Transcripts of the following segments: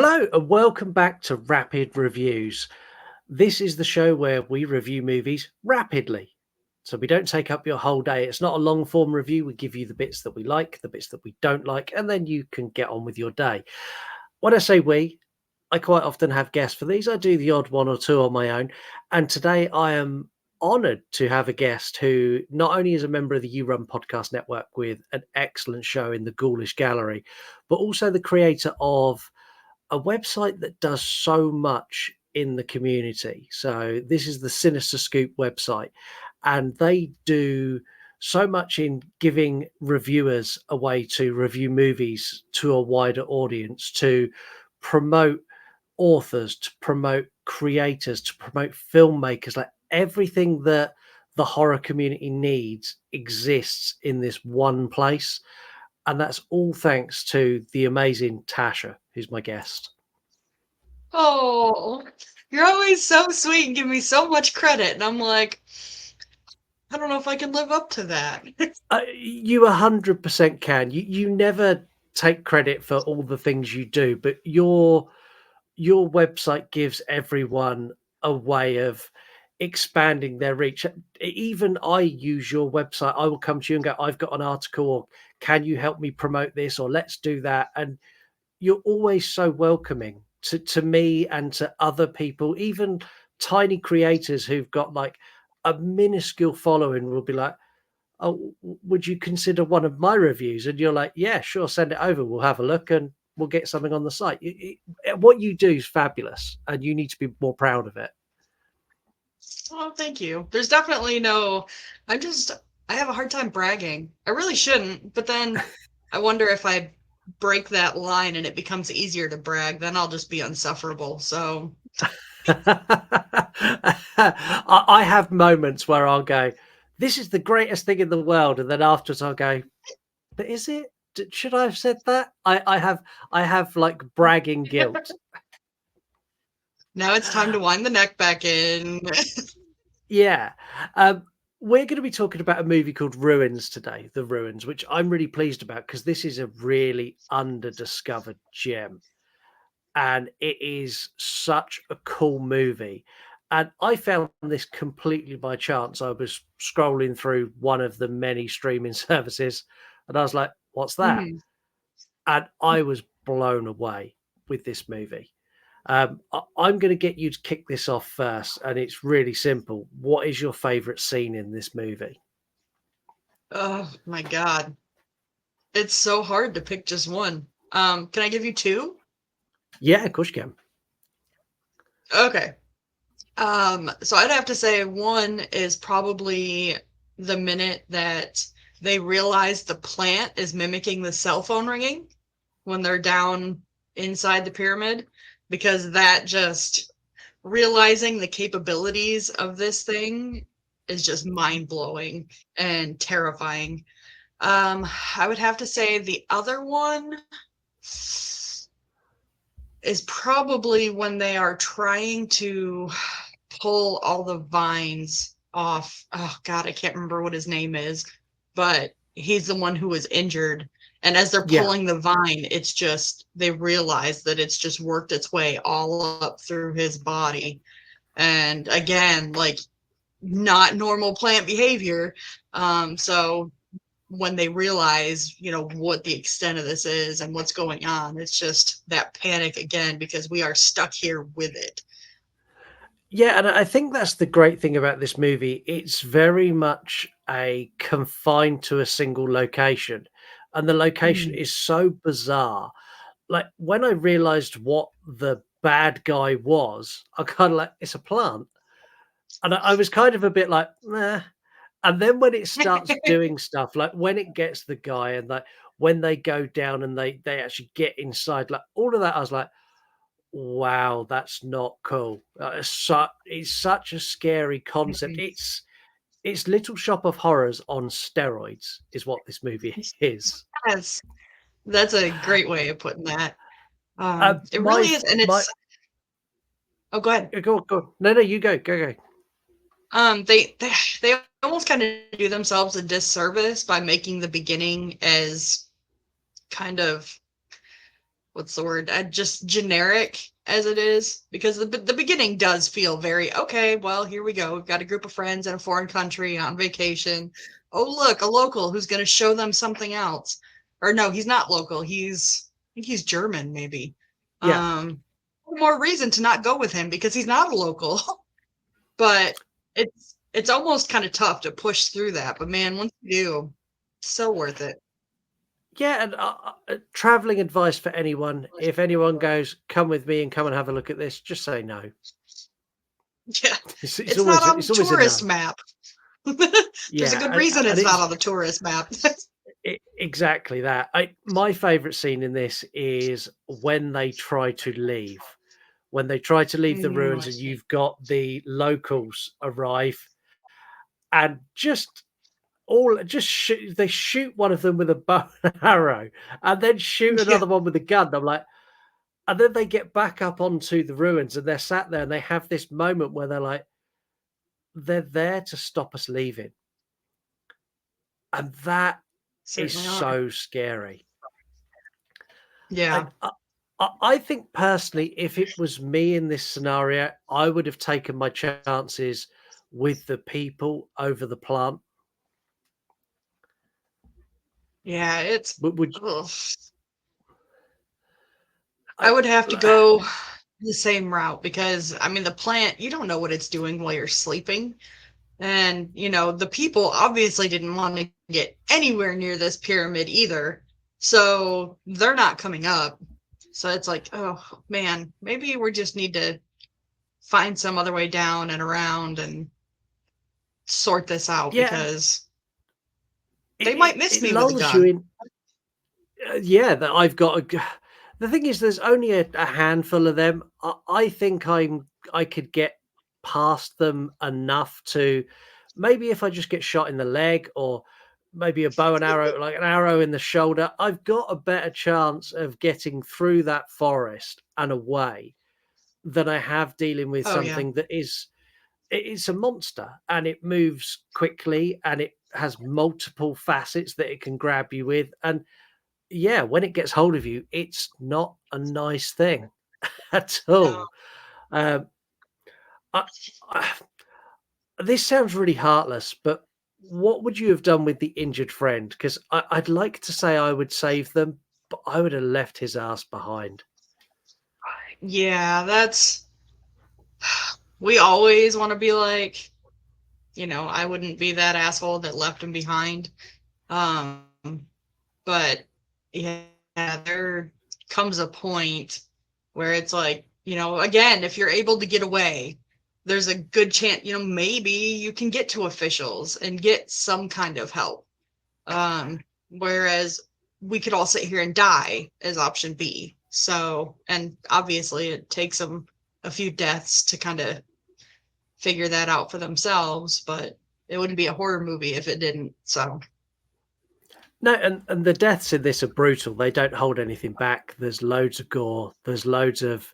Hello and welcome back to Rapid Reviews. This is the show where we review movies rapidly. So we don't take up your whole day. It's not a long form review. We give you the bits that we like, the bits that we don't like, and then you can get on with your day. When I say we, I quite often have guests for these. I do the odd one or two on my own. And today I am honored to have a guest who not only is a member of the You Run podcast network with an excellent show in the Ghoulish Gallery, but also the creator of a website that does so much in the community. So this is the Sinister Scoop website, and they do so much in giving reviewers a way to review movies to a wider audience, to promote authors, to promote creators, to promote filmmakers. Like everything that the horror community needs exists in this one place. And that's all thanks to the amazing Tasha, who's my guest. Oh, you're always so sweet and give me so much credit. And I'm like, I don't know if I can live up to that. You 100% can. You never take credit for all the things you do, but your website gives everyone a way of expanding their reach. Even I use your website. I will come to you and go, I've got an article, or can you help me promote this, or let's do that. And you're always so welcoming to me and to other people, even tiny creators who've got like a minuscule following will be like, oh, would you consider one of my reviews? And you're like, yeah, sure, send it over. We'll have a look and we'll get something on the site. What you do is fabulous, and you need to be more proud of it. Oh, thank you. There's definitely no, I'm just, I have a hard time bragging. I really shouldn't, but then I wonder if I break that line and it becomes easier to brag, then I'll just be insufferable. So, I have moments where I'll go, this is the greatest thing in the world. And then afterwards I'll go, but is it? Should I have said that? I have like bragging guilt. now it's time to wind the neck back in. Yeah. Um, we're going to be talking about a movie called Ruins today, The Ruins, which I'm really pleased about because this is a really under-discovered gem. And it is such a cool movie. And I found this completely by chance. I was scrolling through one of the many streaming services and I was like, what's that? Mhm. And I was blown away with this movie. I'm going to get you to kick this off first, and it's really simple. What is your favorite scene in this movie? Oh my God. It's so hard to pick just one. Can I give you two? Yeah, of course you can. Okay. So I'd have to say one is probably the minute that they realize the plant is mimicking the cell phone ringing when they're down inside the pyramid, because that just realizing the capabilities of this thing is just mind blowing and terrifying. I would have to say the other one is probably when they are trying to pull all the vines off. Oh God, I can't remember what his name is, but he's the one who was injured. And as they're Yeah, pulling the vine, it's just they realize that it's just worked its way all up through his body. And again, like not normal plant behavior. So when they realize, what the extent of this is and what's going on, it's just that panic again because we are stuck here with it. yeah, and I think that's the great thing about this movie. It's very much a confined to a single location, and the location Mhm. is so bizarre. Like when I realized what the bad guy was, I kind of like it's a plant, and I was kind of a bit like, nah. And then when it starts doing stuff, like when it gets the guy and like when they go down and they actually get inside, like all of that, I was like, wow, that's not cool. It's such a scary concept. Mhm. It's Little Shop of Horrors on steroids, is what this movie is. Yes, that's a great way of putting that. It My really is, and my it's. Oh, go ahead. go on, go on. No, you go. They almost kind of do themselves a disservice by making the beginning as kind of what's the word? Just generic as it is, because the beginning does feel very okay. Well, here we go. We've got a group of friends in a foreign country on vacation. Oh, look, a local who's going to show them something else. Or no, he's not local. I think he's German, maybe. Yeah, Um, more reason to not go with him because he's not a local. But it's almost kind of tough to push through that. But man, once you do, so worth it. yeah. And traveling advice for anyone: if anyone goes, "Come with me and come and have a look at this," just say no. Yeah, It's it's not always on the it's always a tourist no. map. There's a Yeah, good reason and it's not it's on the tourist map. exactly that. My favorite scene in this is when they try to leave. When they try to leave the ruins, and you've got the locals arrive, and they shoot one of them with a bow and arrow, and then shoot Yeah, another one with a gun. I'm like, and then they get back up onto the ruins, and they're sat there, and they have this moment where they're like, they're there to stop us leaving, and that is certainly are. so scary. Yeah. And I think personally, if it was me in this scenario, I would have taken my chances with the people over the plant. Yeah, it's But would ugh. I I? would have to go the same route because I mean the plant, you don't know what it's doing while you're sleeping. And, the people obviously didn't want to get anywhere near this pyramid either. So they're not coming up. So it's like, oh man, maybe we just need to find some other way down and around and sort this out Yeah, and because they might miss it me with a lulls you gun. in. Yeah, that I've got a. The thing is, there's only a handful of them. I think I could get past them enough to maybe if I just get shot in the leg or maybe a bow and arrow, like an arrow in the shoulder, I've got a better chance of getting through that forest and away than I have dealing with Oh yeah. something that it's a monster and it moves quickly and it has multiple facets that it can grab you with. And yeah, when it gets hold of you, it's not a nice thing at No. all. Um, I, I, this sounds really heartless, but what would you have done with the injured friend? Because I'd like to say I would save them, but I would have left his ass behind. Yeah, we always want to be like, I wouldn't be that asshole that left him behind. Um, but yeah, there comes a point where it's like, again, if you're able to get away, there's a good chance, maybe you can get to officials and get some kind of help. Whereas we could all sit here and die as option B. So, and obviously it takes them a few deaths to kind of figure that out for themselves, but it wouldn't be a horror movie if it didn't. So, No, and the deaths in this are brutal. They don't hold anything back. There's loads of gore. There's loads of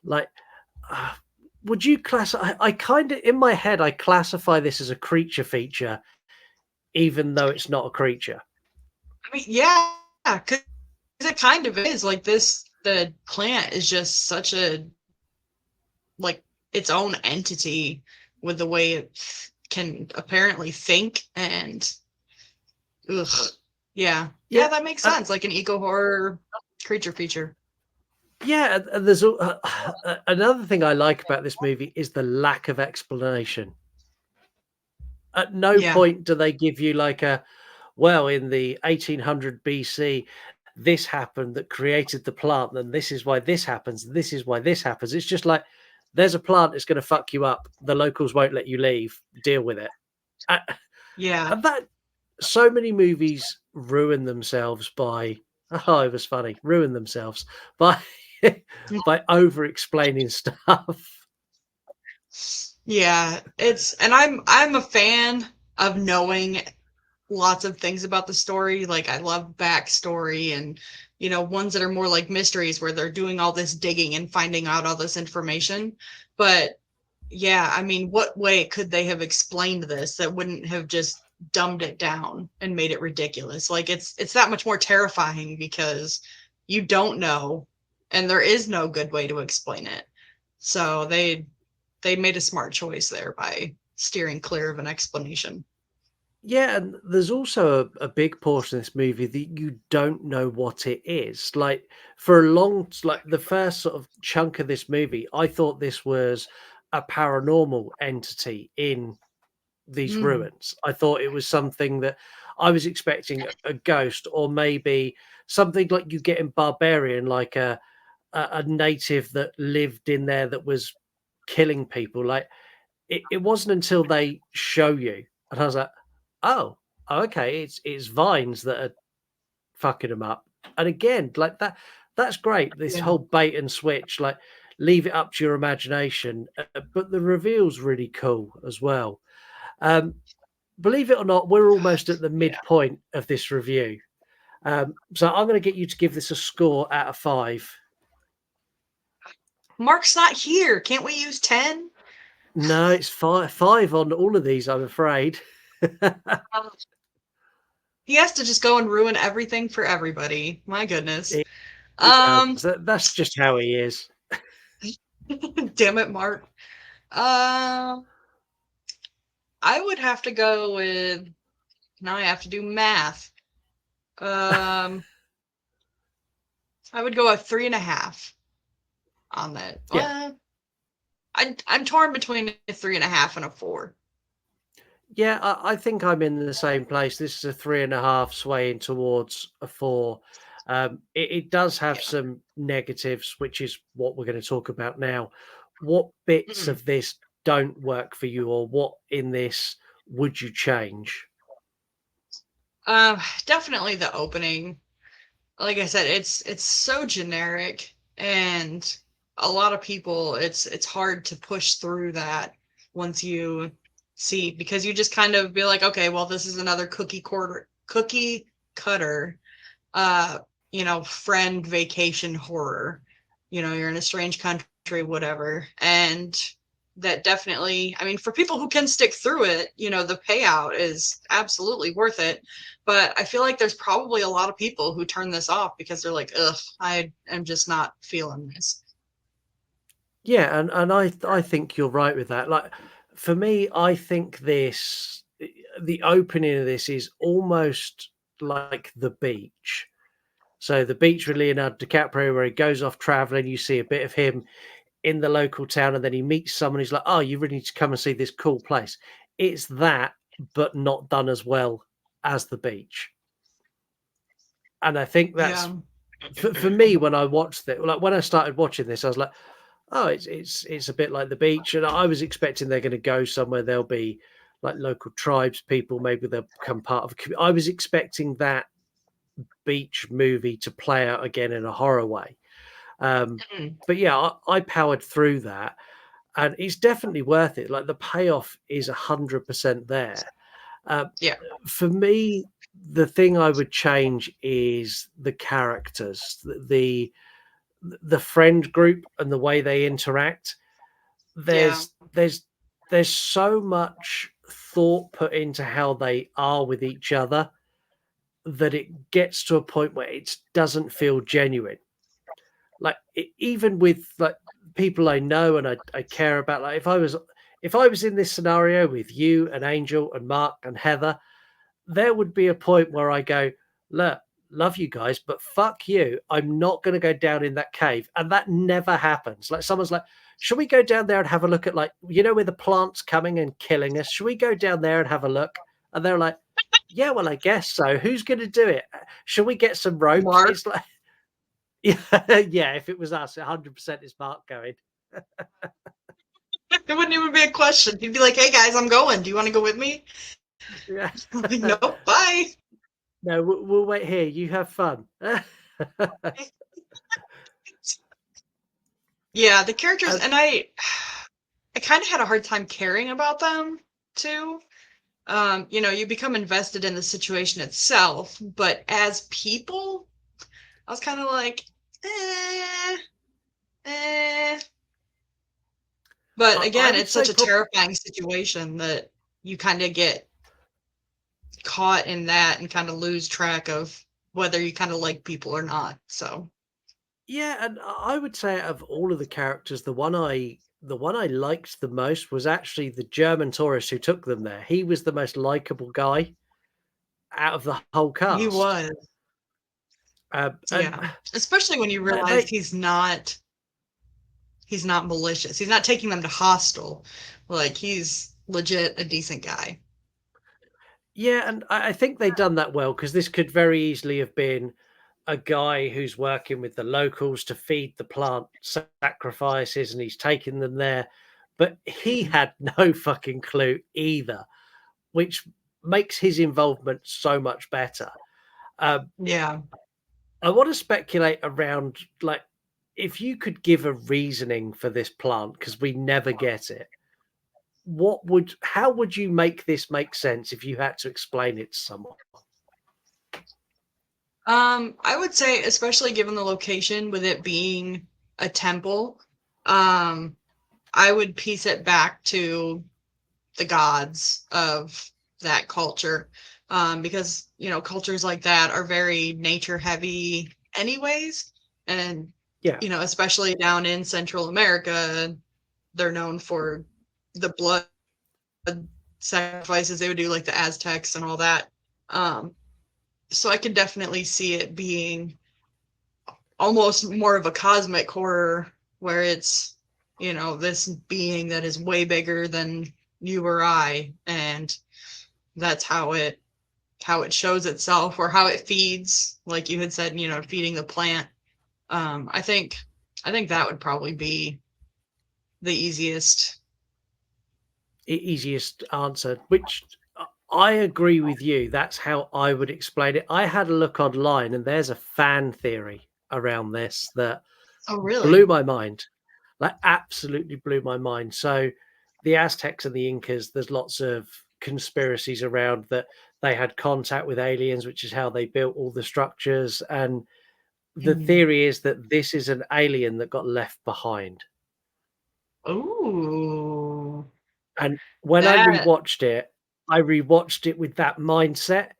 like. Uh, would you class? I kind of in my head I classify this as a creature feature, even though it's not a creature. I mean, yeah, because it kind of is like this. The plant is just such a like its own entity with the way it can apparently think and ugh, yeah, yeah, Yeah, that makes and sense. Like an eco horror creature feature. yeah, and there's another thing I like about this movie is the lack of explanation. At no Yeah, point do they give you like a, well, in the 1800 BC, this happened that created the plant, and this is why this happens. This is why this happens. It's just like there's a plant that's going to fuck you up. The locals won't let you leave. Deal with it. A- yeah, And that so many movies ruin themselves by oh, it was funny. Ruin themselves by by over explaining stuff. yeah. It's and I'm a fan of knowing lots of things about the story. Like I love backstory and ones that are more like mysteries where they're doing all this digging and finding out all this information. But yeah, I mean, what way could they have explained this that wouldn't have just dumbed it down and made it ridiculous? Like it's that much more terrifying because you don't know. and there is no good way to explain it. So they made a smart choice there by steering clear of an explanation. Yeah, and there's also a big portion of this movie that you don't know what it is. Like for a like the first sort of chunk of this movie, I thought this was a paranormal entity in these Mm. ruins. I thought it was something that I was expecting a ghost, or maybe something like you get in Barbarian, like a native that lived in there that was killing people. Like it wasn't until they show you, and I was like, oh, okay, it's vines that are fucking them up. And again, like that's great. This Yeah. whole bait and switch, like leave it up to your imagination. But the reveal's really cool as well. Um, Believe it or not, we're almost at the Yeah. midpoint of this review. So I'm going to get you to give this a score out of 5. Mark's not here. Can't we use 10? No, it's 5 on all of these, I'm afraid. He has to just go and ruin everything for everybody. My goodness. He does. Um, That's just how he is. damn it, Mark. Um, I would have to go with. Now I have to do math. Um, I would go a 3.5 on that. Yeah. Well, I'm torn between a 3.5 and a 4. Yeah, I think I'm in the same place. This is a 3.5 swaying towards a 4. It does have Yeah. some negatives, which is what we're going to talk about now. What bits Mm. of this don't work for you, or what in this would you change? Definitely the opening. Like I said, it's so generic, and a lot of people it's hard to push through that once you see, because you just kind of be like, okay, well, this is another cookie cutter uh friend vacation horror. You're in a strange country, whatever. And that definitely, I mean, for people who can stick through it, the payout is absolutely worth it. But I feel like there's probably a lot of people who turn this off because they're like, ugh, I am just not feeling this. Yeah, and I think you're right with that. Like for me, I think the opening of this is almost like The Beach. So The Beach with Leonardo DiCaprio, where he goes off traveling, you see a bit of him in the local town, and then he meets someone who's like, "Oh, you really need to come and see this cool place." It's that, but not done as well as The Beach. And I think that's Yeah. for me when I watched it. Like when I started watching this, I was like, "Oh, it's a bit like The Beach," and I was expecting they're going to go somewhere. There'll be like local tribes people, maybe they'll become part of. I was expecting that beach movie to play out again in a horror way. Mhm. But yeah, I powered through that, and it's definitely worth it. Like the payoff is 100% there. Uh, Yeah. for me, the thing I would change is the characters, the friend group, and the way they interact. Yeah. There's so much thought put into how they are with each other that it gets to a point where it doesn't feel genuine. Like even with like people I know and I care about, like if I was in this scenario with you and Angel and Mark and Heather, there would be a point where I go, look, love you guys, but fuck you. I'm not going to go down in that cave. And that never happens. Like someone's like, should we go down there and have a look at, like, where the plant's coming and killing us? Should we go down there and have a look? And they're like, yeah, well, I guess so. Who's going to do it? Should we get some ropes? Mark. It's like, yeah, yeah, if it was us, 100% is Mark going. It wouldn't even be a question. He'd be like, hey guys, I'm going. Do you want to go with me? Yeah. I'm like, nope, bye. No, we'll wait here. You have fun. Yeah, the characters, And and I kind of had a hard time caring about them too. You become invested in the situation itself, but as people, I was kind of like, eh, eh. But I again, would it's say such a probably, terrifying situation that you kind of get caught in that and kind of lose track of whether you kind of like people or not. So, Yeah, and I would say out of all of the characters, the one I liked the most was actually the German tourist who took them there. He was the most likable guy out of the whole He cast. was. And Yeah. Especially when you realize they he's not malicious. He's not taking them to hostel. Like he's legit a decent guy. yeah, and I think they done that well because this could very easily have been a guy who's working with the locals to feed the plant sacrifices, and he's taking them there, but he Mhm. had no fucking clue either, which makes his involvement so much better. Um, Yeah. I want to speculate around, like, if you could give a reasoning for this plant, because we never get it. How would you make this make sense if you had to explain it to someone? I would say, especially given the location, with it being a temple, um, I would piece it back to the gods of that culture. Because, cultures like that are very nature heavy anyways. And, Yeah, especially down in Central America, they're known for the blood sacrifices they would do, like the Aztecs and all that. Um, so I could definitely see it being almost more of a cosmic horror where it's, this being that is way bigger than you or I, and that's how it shows itself or how it feeds, like you had said, feeding the plant. I think that would probably be the easiest. easiest answer, which I agree with you. That's how I would explain it. I had a look online, and there's a fan theory around this that Oh, blew really? my mind. Like, absolutely blew my mind. So, the Aztecs and the Incas, there's lots of conspiracies around that they had contact with aliens, which is how they built all the structures. And the Mhm. theory is that this is an alien that got left behind. Ooh, And when that. I rewatched it with that mindset.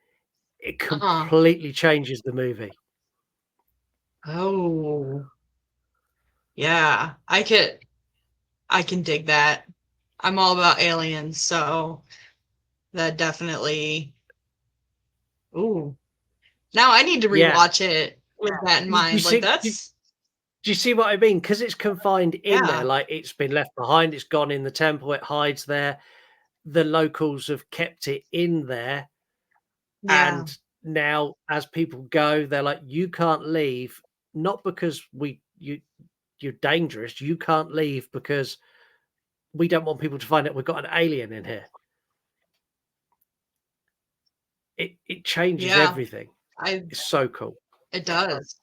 It Uh-huh. completely changes the movie. Oh, yeah. I can dig that. I'm all about aliens, so that definitely. Ooh. Now I need to Yeah. rewatch it with that in You mind. Like see do you see what I mean? Because it's confined in there, yeah. like, it's been left behind, it's gone in the temple, it hides there. The locals have kept it in there, Yeah. and now as people go, they're like, "You can't leave," not because you're dangerous, you can't leave because we don't want people to find out we've got an alien in here. It changes Yeah. everything. I It's so cool. It does.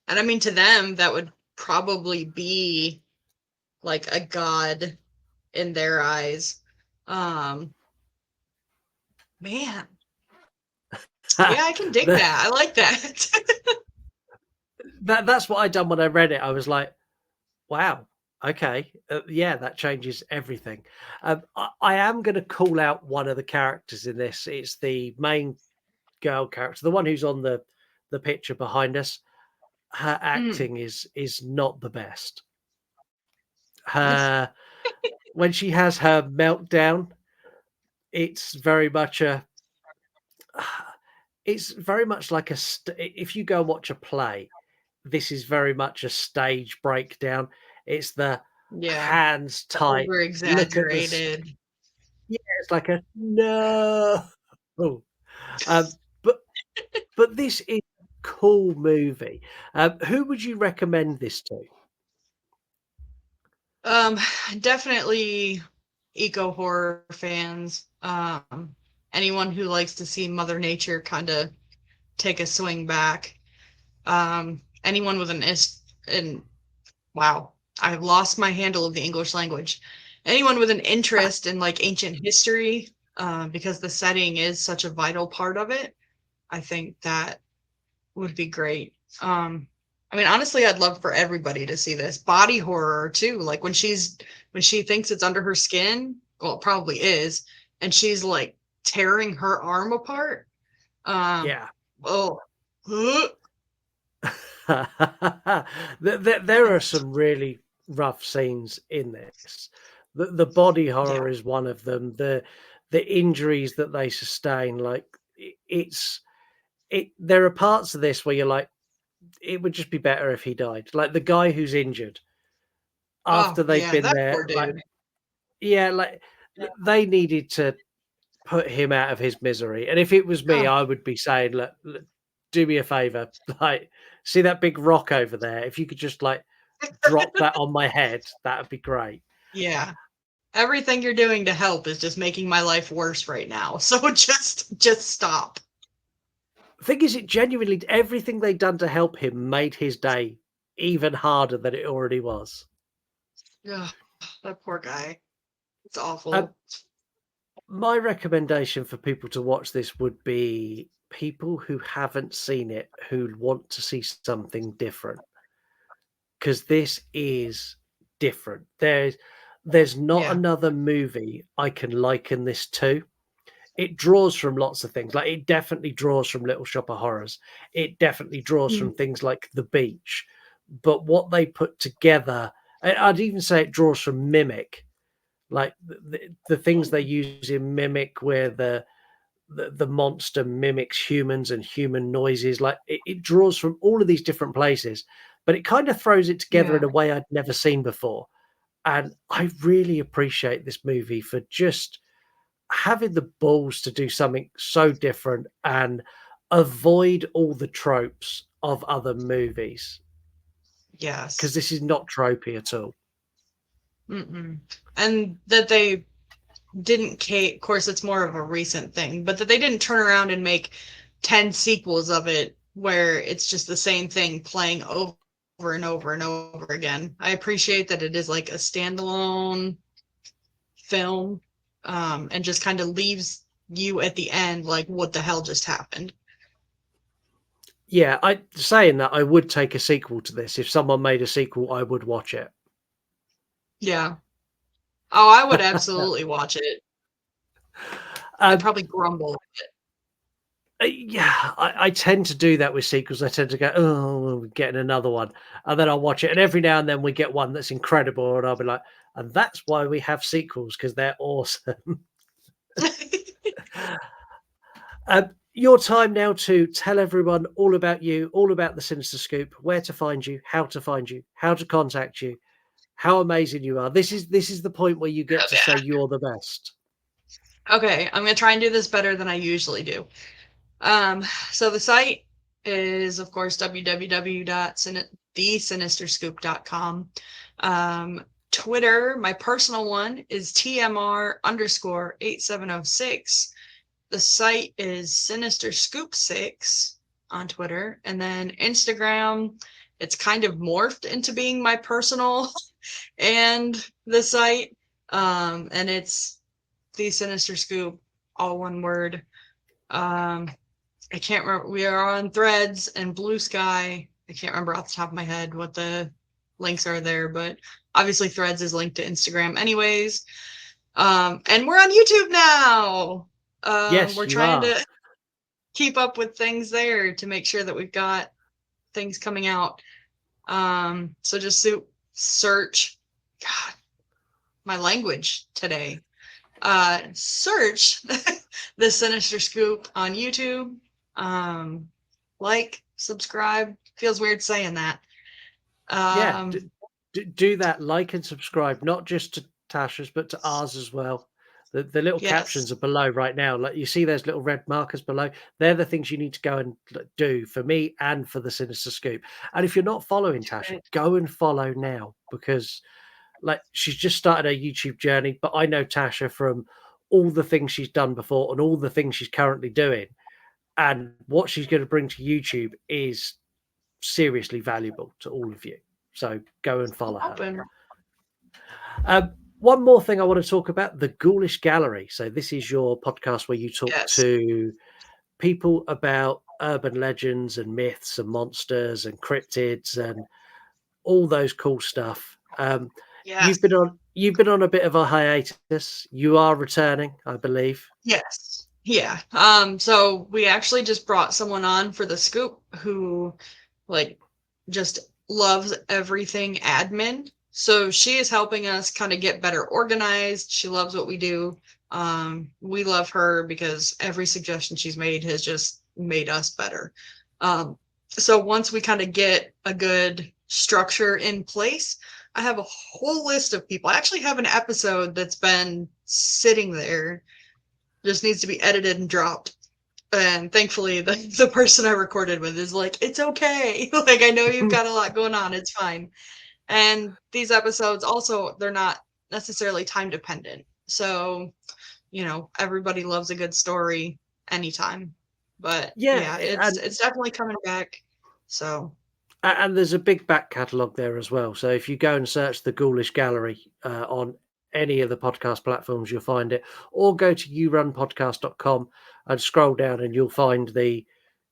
And I mean, to them that would probably be like a god in their eyes. Um Man, yeah, I can dig The that. I like that. that's what I done when I read it. I was like, "Wow, okay, yeah, that changes everything." I am going to call out one of the characters in this. It's the main girl character, the one who's on the picture behind us. Her Mm, acting is not the best. Her When she has her meltdown, it's very much a it's very much like if you go and watch a play, this is very much a stage breakdown. It's the yeah, hands the tight, over look at this. exaggerated. Yeah, it's like a no. Um, but this is a cool movie. Who would you recommend this to? Um, Definitely eco horror fans. Anyone who likes to see Mother Nature kind of take a swing back. Anyone with an wow, I've lost my handle of the English language. Anyone with an interest in like ancient history, because the setting is such a vital part of it, I think that would be great. I mean, honestly, I'd love for everybody to see this body horror too. Like when she thinks it's under her skin, well, it probably is, and she's like tearing her arm apart. Um, Yeah, oh, There are some really rough scenes in this. The body horror Yeah. is one of them. The injuries that they sustain, like it's it. There are parts of this where you're like, it would just be better if he died. Like the guy who's injured Oh, after they've yeah, been that there, poor like dude. yeah, like they needed to put him out of his misery. And if it was me, Oh, I would be saying, look, do me a favor, like, see that big rock over there? If you could just like drop that on my head, that would be great. yeah. Everything you're doing to help is just making my life worse right now. So just stop. The thing is, it genuinely everything they'd done to help him made his day even harder than it already was. Ugh, that poor guy. It's Um, awful. my recommendation for people to watch this would be people who haven't seen it who want to see something different, because this is different. There's not Yeah. another movie I can liken this to. It draws from lots of things. Like it definitely draws from Little Shop of Horrors. It definitely draws Mm. from things like The Beach. But what they put together, I'd even say it draws from Mimic. Like the things they use in Mimic, where the monster mimics humans and human noises. Like it draws from all of these different places, but it kind of throws it together Yeah. in a way I'd never seen before. And I really appreciate this movie for just having the balls to do something so different and avoid all the tropes of other movies, because Yes. this is not tropey at all. Mm-mm. And that they didn't of course it's more of a recent thing, but that they didn't turn around and make 10 sequels of it where it's just the same thing playing over and over and over again. I appreciate that it is like a standalone film, and just kind of leaves you at the end like, what the hell just happened? Yeah, I saying that I would take a sequel to this. If someone made a sequel, I would watch it. Yeah. Oh, I would absolutely watch it. I'd um, probably grumble. yeah, I tend to do that with sequels. I tend to go, oh, we're getting another one, and then I'll watch it. And every now and then we get one that's incredible, and I'll be like, and that's why we have sequels, because they're awesome. Your time now to tell everyone all about you, all about the Sinister Scoop, where to find you, how to contact you, how amazing you are. This is the point where you get to say you're the best. Okay, I'm gonna try and do this better than I usually do. Um, so the site is, of course, www.thesinisterscoop.com. Twitter, my personal one is TMR_8706. The site is Sinister Scoop 6 on Twitter. And then Instagram, it's kind of morphed into being my personal and the site. And it's The Sinister Scoop, all one word. Um, I can't remember. We are on Threads and Blue Sky. I can't remember off the top of my head what the links are there, but obviously Threads is linked to Instagram anyways. And we're on YouTube now. Yes, We're you trying are. to keep up with things there to make sure that we've got things coming out. So just search, God, my language today. Search the Sinister Scoop on YouTube. Um, like, subscribe. Feels weird saying that. Yeah, Um, do that. Like and subscribe, not just to Tasha's, but to ours as well. The little yes. captions are below right now. Like you see those little red markers below. They're the things you need to go and do for me and for the Sinister Scoop. And if you're not following Tasha, Right. go and follow now, because like she's just started her YouTube journey. But I know Tasha from all the things she's done before and all the things she's currently doing. And what she's going to bring to YouTube is seriously valuable to all of you. So go and follow her. Open. One more thing I want to talk about, the Ghoulish Gallery. So this is your podcast where you talk Yes. to people about urban legends and myths and monsters and cryptids and all those cool stuff. Yes. You've been on a bit of a hiatus. You are returning, I believe. Yes. Yeah. So we actually just brought someone on for the scoop who like just loves everything admin. So she is helping us kind of get better organized. She loves what we do. We love her because every suggestion she's made has just made us better. So once we kind of get a good structure in place, I have a whole list of people. I actually have an episode that's been sitting there, just needs to be edited and dropped. And thankfully, the person I recorded with is like, it's okay. Like, I know you've got a lot going on. It's fine. And these episodes also, they're not necessarily time dependent. So, everybody loves a good story anytime. But Yeah, yeah, it's definitely coming back. So and there's a big back catalogue there as well. So if you go and search the Ghoulish Gallery on any of the podcast platforms, you'll find it. Or go to yourunpodcast.com and scroll down, and you'll find the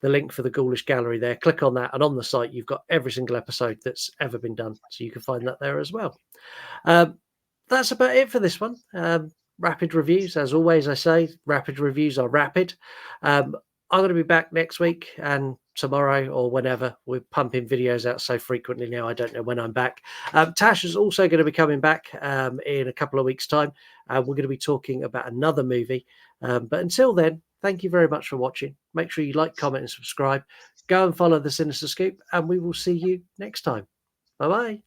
link for the Ghoulish Gallery there. Click on that, and on the site you've got every single episode that's ever been done, so you can find that there as well. That's about it for this one. Rapid reviews, as always. I say rapid reviews are rapid. I'm going to be back next week and tomorrow or whenever. We're pumping videos out so frequently now, I don't know when I'm back. Tasha's also going to be coming back in a couple of weeks' time. We're going to be talking about another movie. But until then, thank you very much for watching. Make sure you like, comment, and subscribe. Go and follow the Sinister Scoop, and we will see you next time. Bye bye.